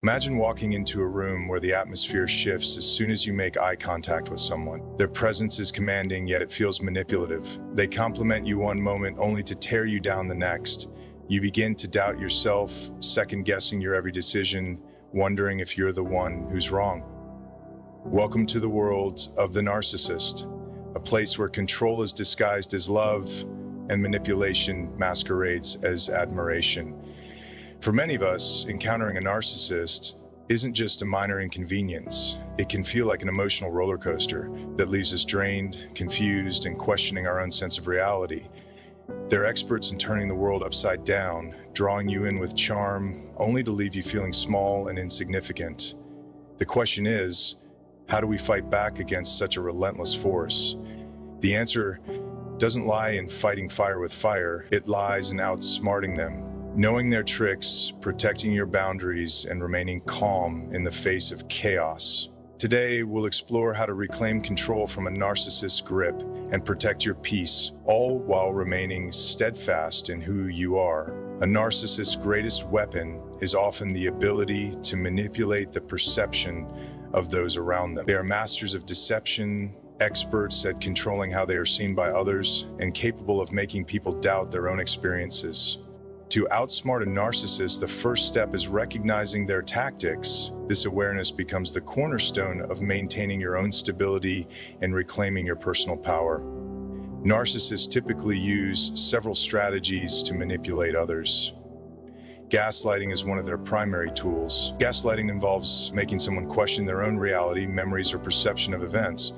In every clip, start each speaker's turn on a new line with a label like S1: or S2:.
S1: Imagine walking into a room where the atmosphere shifts as soon as you make eye contact with someone. Their presence is commanding, yet it feels manipulative. They compliment you one moment only to tear you down the next. You begin to doubt yourself, second-guessing your every decision, wondering if you're the one who's wrong. Welcome to the world of the narcissist, a place where control is disguised as love and manipulation masquerades as admiration. For many of us, encountering a narcissist isn't just a minor inconvenience. It can feel like an emotional roller coaster that leaves us drained, confused, and questioning our own sense of reality. They're experts in turning the world upside down, drawing you in with charm, only to leave you feeling small and insignificant. The question is, how do we fight back against such a relentless force? The answer doesn't lie in fighting fire with fire, it lies in outsmarting them. Knowing their tricks, protecting your boundaries, and remaining calm in the face of chaos. Today, we'll explore how to reclaim control from a narcissist's grip and protect your peace, all while remaining steadfast in who you are. A narcissist's greatest weapon is often the ability to manipulate the perception of those around them. They are masters of deception, experts at controlling how they are seen by others, and capable of making people doubt their own experiences. To outsmart a narcissist, the first step is recognizing their tactics. This awareness becomes the cornerstone of maintaining your own stability and reclaiming your personal power. Narcissists typically use several strategies to manipulate others. Gaslighting is one of their primary tools. Gaslighting involves making someone question their own reality, memories, or perception of events.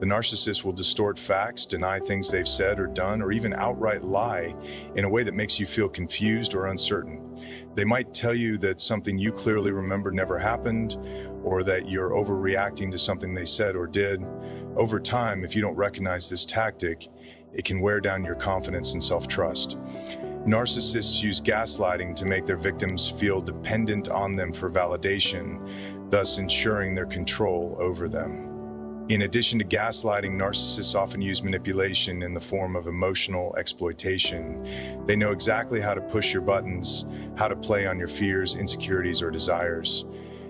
S1: The narcissist will distort facts, deny things they've said or done, or even outright lie in a way that makes you feel confused or uncertain. They might tell you that something you clearly remember never happened, or that you're overreacting to something they said or did. Over time, if you don't recognize this tactic, it can wear down your confidence and self-trust. Narcissists use gaslighting to make their victims feel dependent on them for validation, thus ensuring their control over them. In addition to gaslighting, narcissists often use manipulation in the form of emotional exploitation. They know exactly how to push your buttons, how to play on your fears, insecurities, or desires.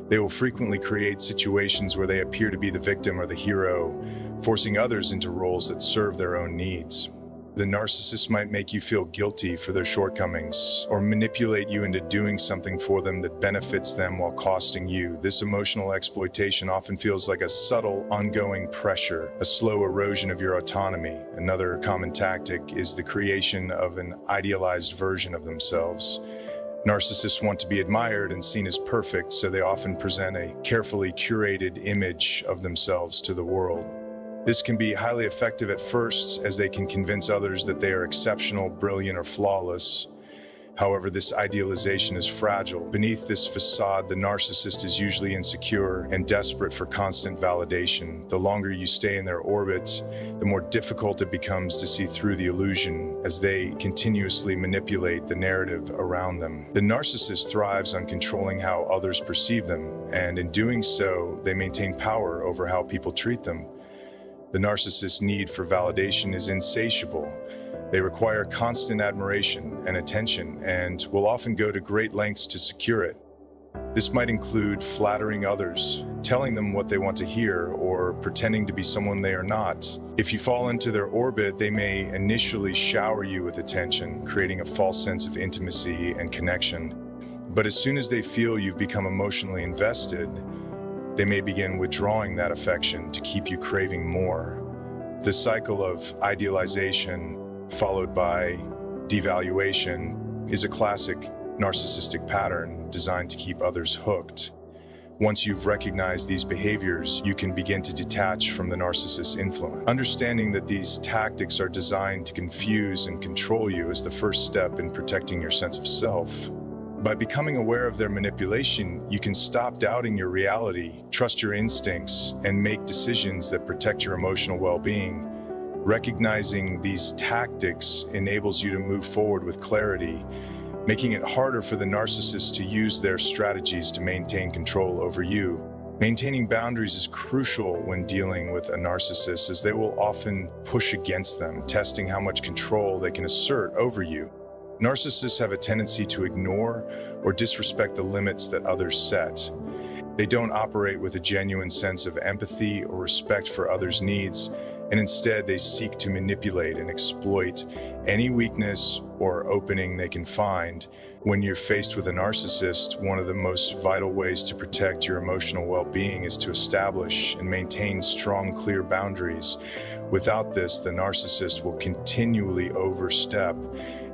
S1: They will frequently create situations where they appear to be the victim or the hero, forcing others into roles that serve their own needs. The narcissist might make you feel guilty for their shortcomings, or manipulate you into doing something for them that benefits them while costing you. This emotional exploitation often feels like a subtle, ongoing pressure, a slow erosion of your autonomy. Another common tactic is the creation of an idealized version of themselves. Narcissists want to be admired and seen as perfect, so they often present a carefully curated image of themselves to the world. This can be highly effective at first, as they can convince others that they are exceptional, brilliant, or flawless. However, this idealization is fragile. Beneath this facade, the narcissist is usually insecure and desperate for constant validation. The longer you stay in their orbit, the more difficult it becomes to see through the illusion as they continuously manipulate the narrative around them. The narcissist thrives on controlling how others perceive them, and in doing so, they maintain power over how people treat them. The narcissist's need for validation is insatiable. They require constant admiration and attention, and will often go to great lengths to secure it. This might include flattering others, telling them what they want to hear, or pretending to be someone they are not. If you fall into their orbit, they may initially shower you with attention, creating a false sense of intimacy and connection. But as soon as they feel you've become emotionally invested, they may begin withdrawing that affection to keep you craving more. The cycle of idealization followed by devaluation is a classic narcissistic pattern designed to keep others hooked. Once you've recognized these behaviors, you can begin to detach from the narcissist's influence. Understanding that these tactics are designed to confuse and control you is the first step in protecting your sense of self. By becoming aware of their manipulation, you can stop doubting your reality, trust your instincts, and make decisions that protect your emotional well-being. Recognizing these tactics enables you to move forward with clarity, making it harder for the narcissist to use their strategies to maintain control over you. Maintaining boundaries is crucial when dealing with a narcissist, as they will often push against them, testing how much control they can assert over you. Narcissists have a tendency to ignore or disrespect the limits that others set. They don't operate with a genuine sense of empathy or respect for others' needs, and instead they seek to manipulate and exploit any weakness or opening they can find. When you're faced with a narcissist, one of the most vital ways to protect your emotional well-being is to establish and maintain strong, clear boundaries. Without this, the narcissist will continually overstep,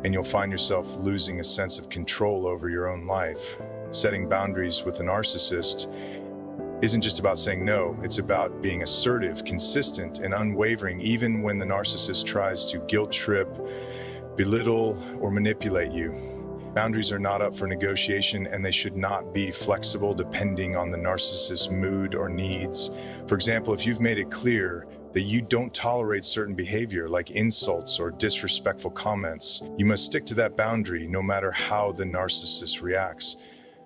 S1: and you'll find yourself losing a sense of control over your own life. Setting boundaries with a narcissist isn't just about saying no, it's about being assertive, consistent, and unwavering, even when the narcissist tries to guilt trip, belittle, or manipulate you. Boundaries are not up for negotiation, and they should not be flexible depending on the narcissist's mood or needs. For example, if you've made it clear that you don't tolerate certain behavior like insults or disrespectful comments, you must stick to that boundary no matter how the narcissist reacts.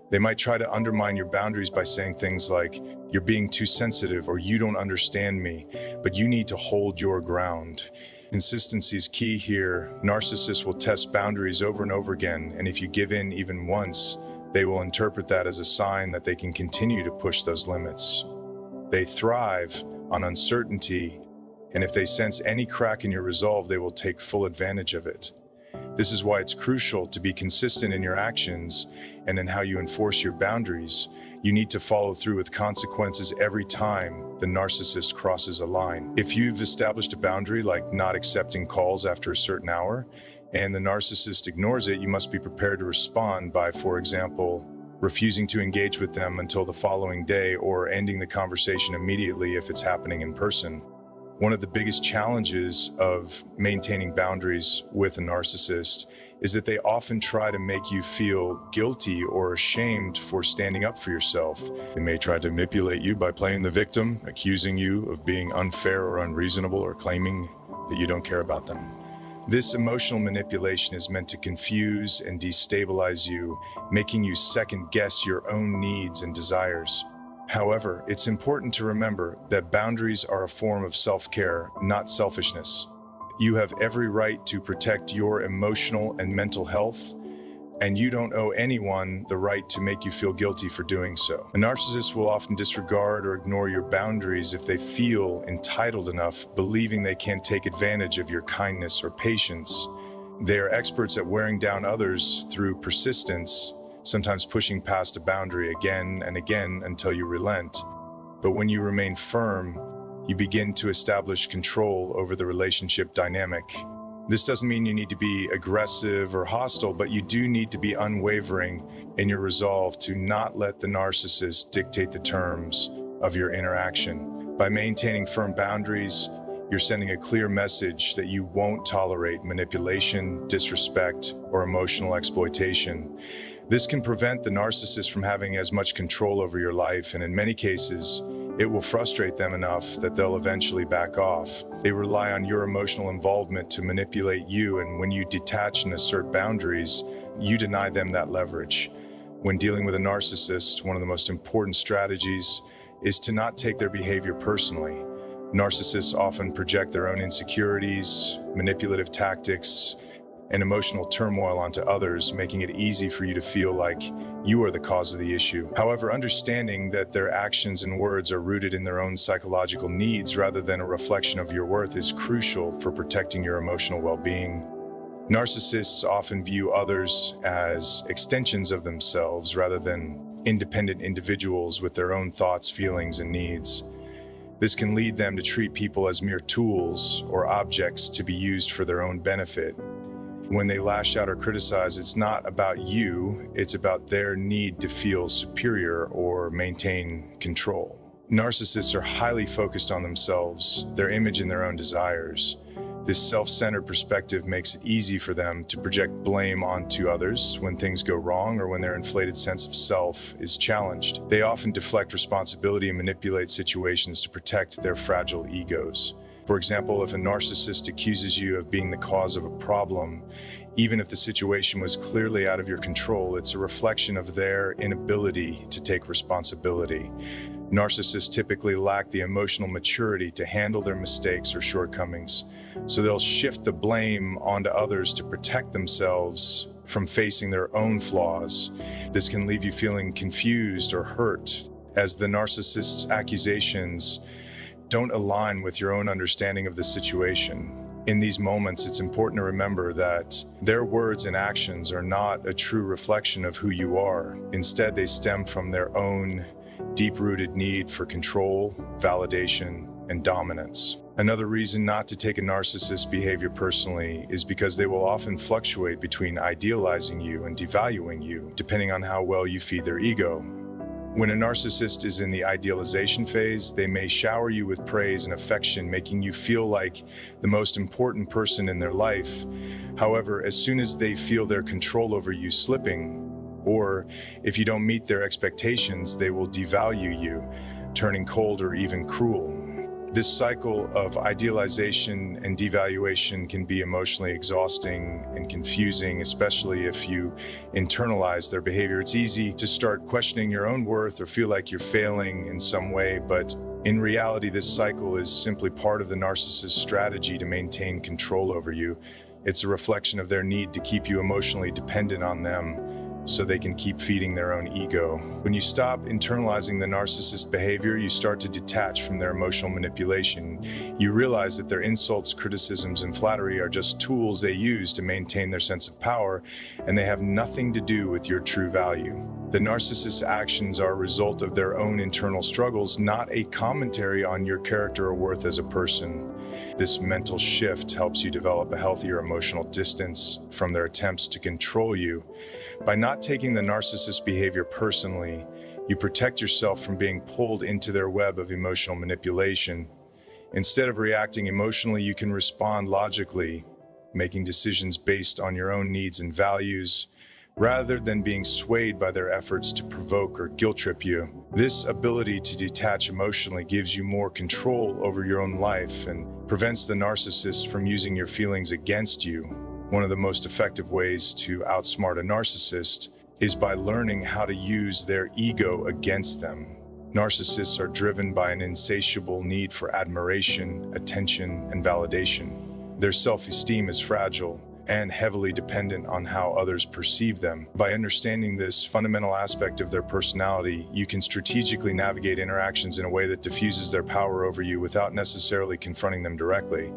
S1: They might try to undermine your boundaries by saying things like, "You're being too sensitive," or "You don't understand me," but you need to hold your ground. Consistency is key here. Narcissists will test boundaries over and over again, and if you give in even once, they will interpret that as a sign that they can continue to push those limits. They thrive on uncertainty, and if they sense any crack in your resolve, they will take full advantage of it. This is why it's crucial to be consistent in your actions and in how you enforce your boundaries. You need to follow through with consequences every time the narcissist crosses a line. If you've established a boundary like not accepting calls after a certain hour, and the narcissist ignores it, you must be prepared to respond by, for example, refusing to engage with them until the following day or ending the conversation immediately if it's happening in person. One of the biggest challenges of maintaining boundaries with a narcissist is that they often try to make you feel guilty or ashamed for standing up for yourself. They may try to manipulate you by playing the victim, accusing you of being unfair or unreasonable, or claiming that you don't care about them. This emotional manipulation is meant to confuse and destabilize you, making you second-guess your own needs and desires. However, it's important to remember that boundaries are a form of self-care, not selfishness. You have every right to protect your emotional and mental health, and you don't owe anyone the right to make you feel guilty for doing so. A narcissist will often disregard or ignore your boundaries if they feel entitled enough, believing they can take advantage of your kindness or patience. They are experts at wearing down others through persistence, sometimes pushing past a boundary again and again until you relent. But when you remain firm, you begin to establish control over the relationship dynamic. This doesn't mean you need to be aggressive or hostile, but you do need to be unwavering in your resolve to not let the narcissist dictate the terms of your interaction. By maintaining firm boundaries, you're sending a clear message that you won't tolerate manipulation, disrespect, or emotional exploitation. This can prevent the narcissist from having as much control over your life, and in many cases, it will frustrate them enough that they'll eventually back off. They rely on your emotional involvement to manipulate you, and when you detach and assert boundaries, you deny them that leverage. When dealing with a narcissist, one of the most important strategies is to not take their behavior personally. Narcissists often project their own insecurities, manipulative tactics, and emotional turmoil onto others, making it easy for you to feel like you are the cause of the issue. However, understanding that their actions and words are rooted in their own psychological needs rather than a reflection of your worth is crucial for protecting your emotional well-being. Narcissists often view others as extensions of themselves rather than independent individuals with their own thoughts, feelings, and needs. This can lead them to treat people as mere tools or objects to be used for their own benefit. When they lash out or criticize, it's not about you, it's about their need to feel superior or maintain control. Narcissists are highly focused on themselves, their image, and their own desires. This self-centered perspective makes it easy for them to project blame onto others when things go wrong or when their inflated sense of self is challenged. They often deflect responsibility and manipulate situations to protect their fragile egos. For example, if a narcissist accuses you of being the cause of a problem, even if the situation was clearly out of your control, it's a reflection of their inability to take responsibility. Narcissists typically lack the emotional maturity to handle their mistakes or shortcomings, so they'll shift the blame onto others to protect themselves from facing their own flaws. This can leave you feeling confused or hurt, as the narcissist's accusations don't align with your own understanding of the situation. In these moments, it's important to remember that their words and actions are not a true reflection of who you are. Instead, they stem from their own deep-rooted need for control, validation, and dominance. Another reason not to take a narcissist's behavior personally is because they will often fluctuate between idealizing you and devaluing you, depending on how well you feed their ego. When a narcissist is in the idealization phase, they may shower you with praise and affection, making you feel like the most important person in their life. However, as soon as they feel their control over you slipping, or if you don't meet their expectations, they will devalue you, turning cold or even cruel. This cycle of idealization and devaluation can be emotionally exhausting and confusing, especially if you internalize their behavior. It's easy to start questioning your own worth or feel like you're failing in some way, but in reality, this cycle is simply part of the narcissist's strategy to maintain control over you. It's a reflection of their need to keep you emotionally dependent on them, so they can keep feeding their own ego. When you stop internalizing the narcissist behavior, you start to detach from their emotional manipulation. You realize that their insults, criticisms, and flattery are just tools they use to maintain their sense of power, and they have nothing to do with your true value. The narcissist's actions are a result of their own internal struggles, not a commentary on your character or worth as a person. This mental shift helps you develop a healthier emotional distance from their attempts to control you. By not taking the narcissist's behavior personally, you protect yourself from being pulled into their web of emotional manipulation. Instead of reacting emotionally, you can respond logically, making decisions based on your own needs and values, rather than being swayed by their efforts to provoke or guilt trip you. This ability to detach emotionally gives you more control over your own life and prevents the narcissist from using your feelings against you. One of the most effective ways to outsmart a narcissist is by learning how to use their ego against them. Narcissists are driven by an insatiable need for admiration, attention, and validation. Their self-esteem is fragile and heavily dependent on how others perceive them. By understanding this fundamental aspect of their personality, you can strategically navigate interactions in a way that diffuses their power over you without necessarily confronting them directly.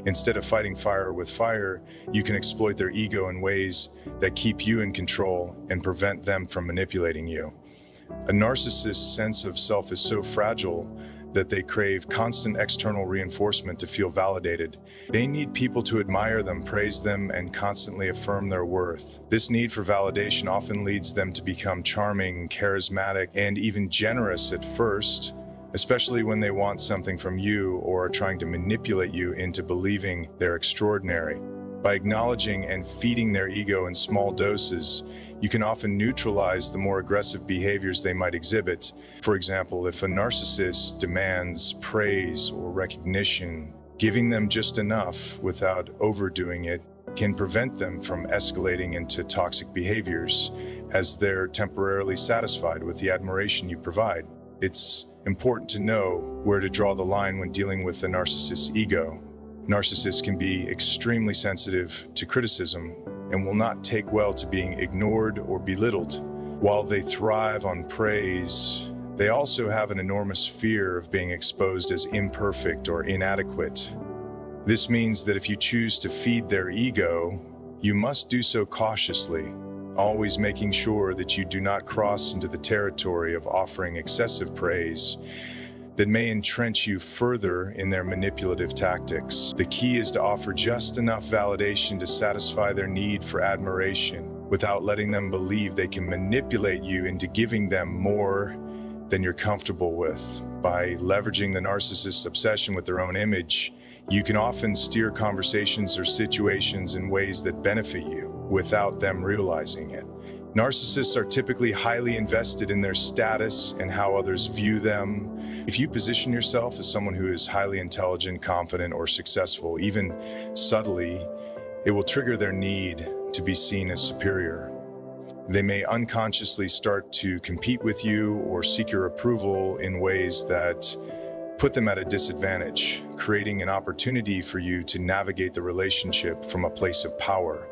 S1: Instead of fighting fire with fire, you can exploit their ego in ways that keep you in control and prevent them from manipulating you. A narcissist's sense of self is so fragile that they crave constant external reinforcement to feel validated. They need people to admire them, praise them, and constantly affirm their worth. This need for validation often leads them to become charming, charismatic, and even generous at first, especially when they want something from you or are trying to manipulate you into believing they're extraordinary. By acknowledging and feeding their ego in small doses, you can often neutralize the more aggressive behaviors they might exhibit. For example, if a narcissist demands praise or recognition, giving them just enough without overdoing it can prevent them from escalating into toxic behaviors, as they're temporarily satisfied with the admiration you provide. It's important to know where to draw the line when dealing with the narcissist's ego. Narcissists can be extremely sensitive to criticism and will not take well to being ignored or belittled. While they thrive on praise, they also have an enormous fear of being exposed as imperfect or inadequate. This means that if you choose to feed their ego, you must do so cautiously, always making sure that you do not cross into the territory of offering excessive praise that may entrench you further in their manipulative tactics. The key is to offer just enough validation to satisfy their need for admiration, without letting them believe they can manipulate you into giving them more than you're comfortable with. By leveraging the narcissist's obsession with their own image, you can often steer conversations or situations in ways that benefit you without them realizing it. Narcissists are typically highly invested in their status and how others view them. If you position yourself as someone who is highly intelligent, confident, or successful, even subtly, it will trigger their need to be seen as superior. They may unconsciously start to compete with you or seek your approval in ways that put them at a disadvantage, creating an opportunity for you to navigate the relationship from a place of power.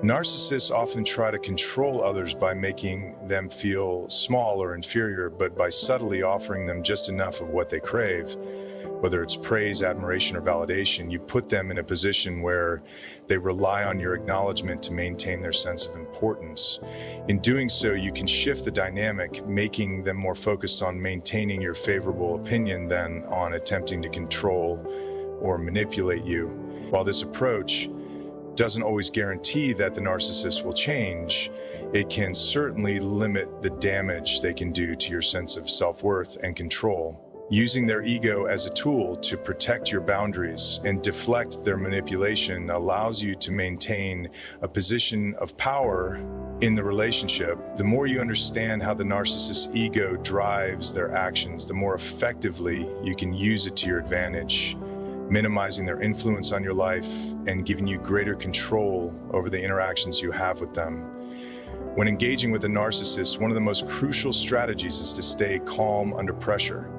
S1: Narcissists often try to control others by making them feel small or inferior, but by subtly offering them just enough of what they crave. Whether it's praise, admiration, or validation, you put them in a position where they rely on your acknowledgement to maintain their sense of importance. In doing so, you can shift the dynamic, making them more focused on maintaining your favorable opinion than on attempting to control or manipulate you. While this approach doesn't always guarantee that the narcissist will change, it can certainly limit the damage they can do to your sense of self-worth and control. Using their ego as a tool to protect your boundaries and deflect their manipulation allows you to maintain a position of power in the relationship. The more you understand how the narcissist's ego drives their actions, the more effectively you can use it to your advantage, minimizing their influence on your life and giving you greater control over the interactions you have with them. When engaging with a narcissist, one of the most crucial strategies is to stay calm under pressure.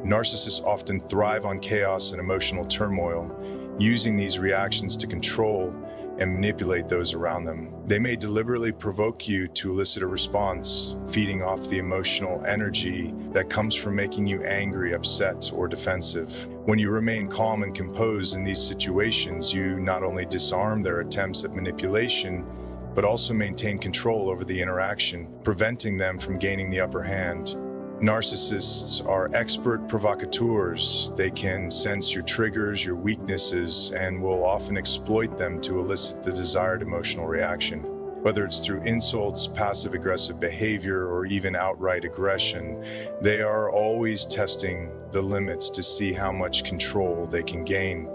S1: Narcissists often thrive on chaos and emotional turmoil, using these reactions to control and manipulate those around them. They may deliberately provoke you to elicit a response, feeding off the emotional energy that comes from making you angry, upset, or defensive. When you remain calm and composed in these situations, you not only disarm their attempts at manipulation, but also maintain control over the interaction, preventing them from gaining the upper hand. Narcissists are expert provocateurs. They can sense your triggers, your weaknesses, and will often exploit them to elicit the desired emotional reaction. Whether it's through insults, passive-aggressive behavior, or even outright aggression, they are always testing the limits to see how much control they can gain.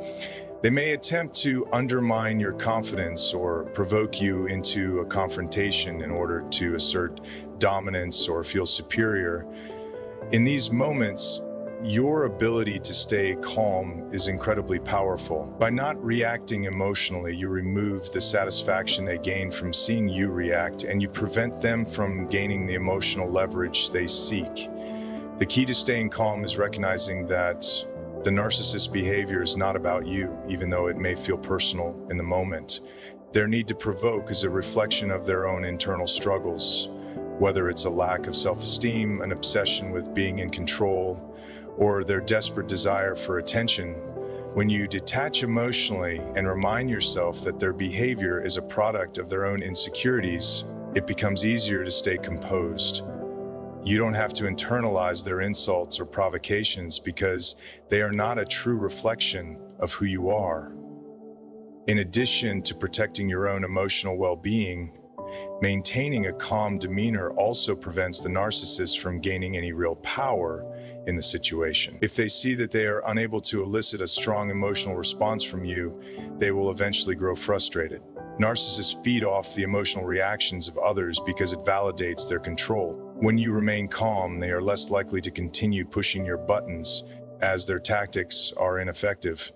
S1: They may attempt to undermine your confidence or provoke you into a confrontation in order to assert dominance or feel superior. In these moments, your ability to stay calm is incredibly powerful. By not reacting emotionally, you remove the satisfaction they gain from seeing you react, and you prevent them from gaining the emotional leverage they seek. The key to staying calm is recognizing that the narcissist's behavior is not about you, even though it may feel personal in the moment. Their need to provoke is a reflection of their own internal struggles, whether it's a lack of self-esteem, an obsession with being in control, or their desperate desire for attention. When you detach emotionally and remind yourself that their behavior is a product of their own insecurities, it becomes easier to stay composed. You don't have to internalize their insults or provocations because they are not a true reflection of who you are. In addition to protecting your own emotional well-being, maintaining a calm demeanor also prevents the narcissist from gaining any real power in the situation. If they see that they are unable to elicit a strong emotional response from you, they will eventually grow frustrated. Narcissists feed off the emotional reactions of others because it validates their control. When you remain calm, they are less likely to continue pushing your buttons, as their tactics are ineffective.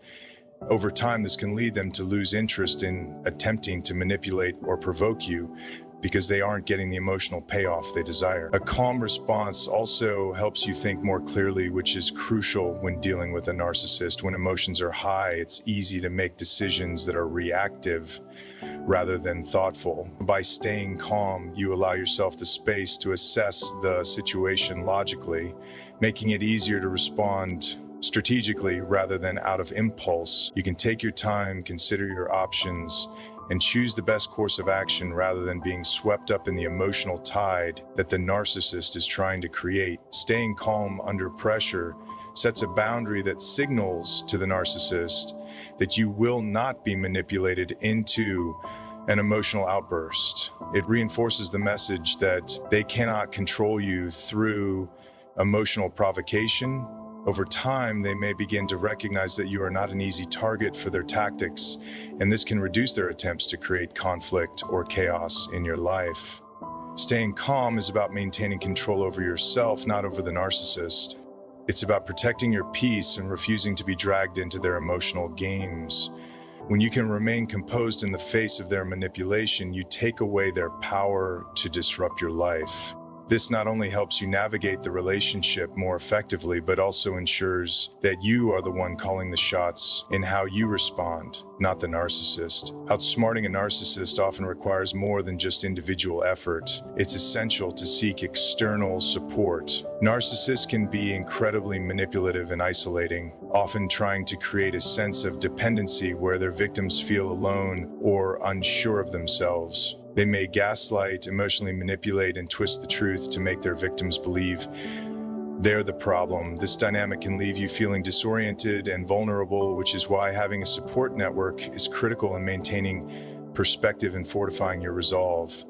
S1: Over time, this can lead them to lose interest in attempting to manipulate or provoke you because they aren't getting the emotional payoff they desire. A calm response also helps you think more clearly, which is crucial when dealing with a narcissist. When emotions are high, it's easy to make decisions that are reactive rather than thoughtful. By staying calm, you allow yourself the space to assess the situation logically, making it easier to respond strategically rather than out of impulse. You can take your time, consider your options, and choose the best course of action rather than being swept up in the emotional tide that the narcissist is trying to create. Staying calm under pressure sets a boundary that signals to the narcissist that you will not be manipulated into an emotional outburst. It reinforces the message that they cannot control you through emotional provocation. Over time, they may begin to recognize that you are not an easy target for their tactics, and this can reduce their attempts to create conflict or chaos in your life. Staying calm is about maintaining control over yourself, not over the narcissist. It's about protecting your peace and refusing to be dragged into their emotional games. When you can remain composed in the face of their manipulation, you take away their power to disrupt your life. This not only helps you navigate the relationship more effectively, but also ensures that you are the one calling the shots in how you respond, not the narcissist. Outsmarting a narcissist often requires more than just individual effort. It's essential to seek external support. Narcissists can be incredibly manipulative and isolating, often trying to create a sense of dependency where their victims feel alone or unsure of themselves. They may gaslight, emotionally manipulate, and twist the truth to make their victims believe they're the problem. This dynamic can leave you feeling disoriented and vulnerable, which is why having a support network is critical in maintaining perspective and fortifying your resolve.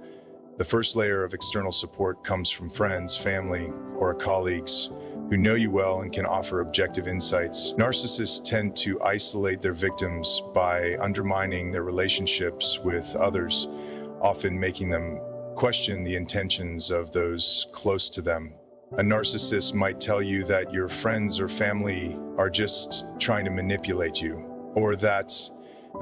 S1: The first layer of external support comes from friends, family, or colleagues who know you well and can offer objective insights. Narcissists tend to isolate their victims by undermining their relationships with others, often making them question the intentions of those close to them. A narcissist might tell you that your friends or family are just trying to manipulate you, or that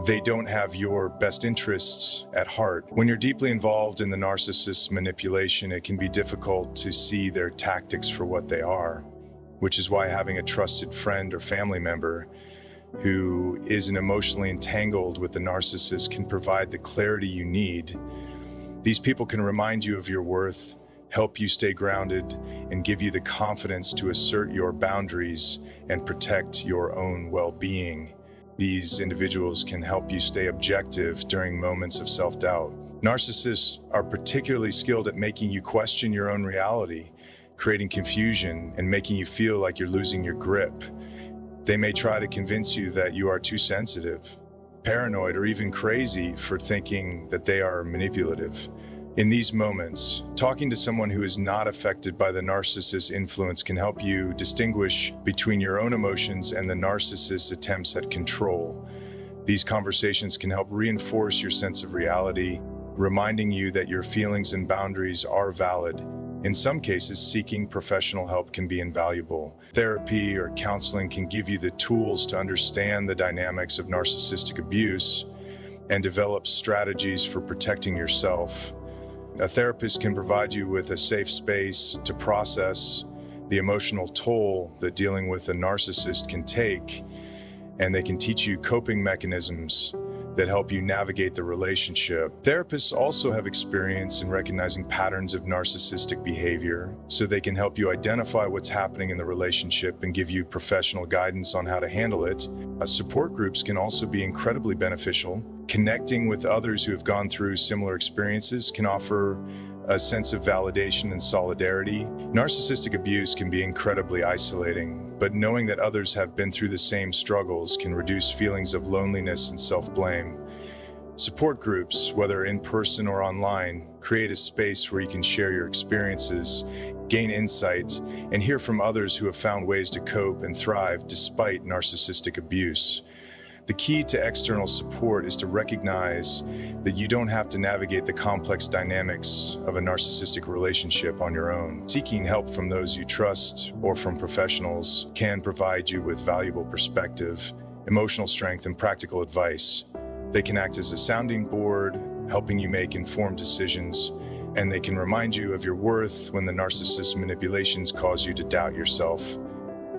S1: they don't have your best interests at heart. When you're deeply involved in the narcissist's manipulation, it can be difficult to see their tactics for what they are, which is why having a trusted friend or family member who isn't emotionally entangled with the narcissist can provide the clarity you need. These people can remind you of your worth, help you stay grounded, and give you the confidence to assert your boundaries and protect your own well-being. These individuals can help you stay objective during moments of self-doubt. Narcissists are particularly skilled at making you question your own reality, creating confusion, and making you feel like you're losing your grip. They may try to convince you that you are too sensitive, paranoid, or even crazy for thinking that they are manipulative. In these moments, talking to someone who is not affected by the narcissist's influence can help you distinguish between your own emotions and the narcissist's attempts at control. These conversations can help reinforce your sense of reality, reminding you that your feelings and boundaries are valid. In some cases, seeking professional help can be invaluable. Therapy or counseling can give you the tools to understand the dynamics of narcissistic abuse and develop strategies for protecting yourself. A therapist can provide you with a safe space to process the emotional toll that dealing with a narcissist can take, and they can teach you coping mechanisms that help you navigate the relationship. Therapists also have experience in recognizing patterns of narcissistic behavior, so they can help you identify what's happening in the relationship and give you professional guidance on how to handle it. Support groups can also be incredibly beneficial. Connecting with others who have gone through similar experiences can offer a sense of validation and solidarity. Narcissistic abuse can be incredibly isolating, but knowing that others have been through the same struggles can reduce feelings of loneliness and self-blame. Support groups, whether in person or online, create a space where you can share your experiences, gain insight, and hear from others who have found ways to cope and thrive despite narcissistic abuse. The key to external support is to recognize that you don't have to navigate the complex dynamics of a narcissistic relationship on your own. Seeking help from those you trust or from professionals can provide you with valuable perspective, emotional strength, and practical advice. They can act as a sounding board, helping you make informed decisions, and they can remind you of your worth when the narcissist's manipulations cause you to doubt yourself.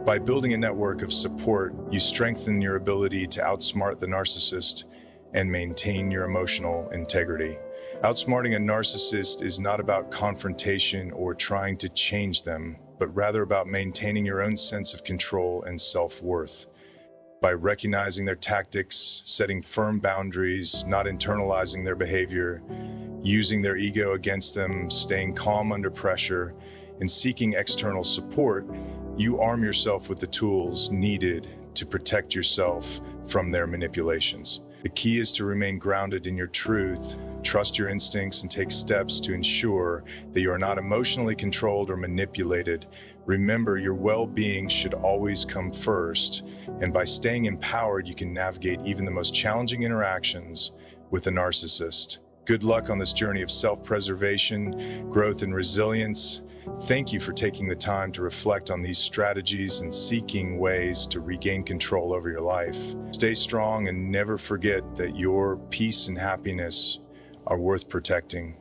S1: By building a network of support, you strengthen your ability to outsmart the narcissist and maintain your emotional integrity. Outsmarting a narcissist is not about confrontation or trying to change them, but rather about maintaining your own sense of control and self-worth. By recognizing their tactics, setting firm boundaries, not internalizing their behavior, using their ego against them, staying calm under pressure, and seeking external support, you arm yourself with the tools needed to protect yourself from their manipulations. The key is to remain grounded in your truth, trust your instincts, and take steps to ensure that you are not emotionally controlled or manipulated. Remember, your well-being should always come first, and by staying empowered, you can navigate even the most challenging interactions with a narcissist. Good luck on this journey of self-preservation, growth, and resilience. Thank you for taking the time to reflect on these strategies and seeking ways to regain control over your life. Stay strong and never forget that your peace and happiness are worth protecting.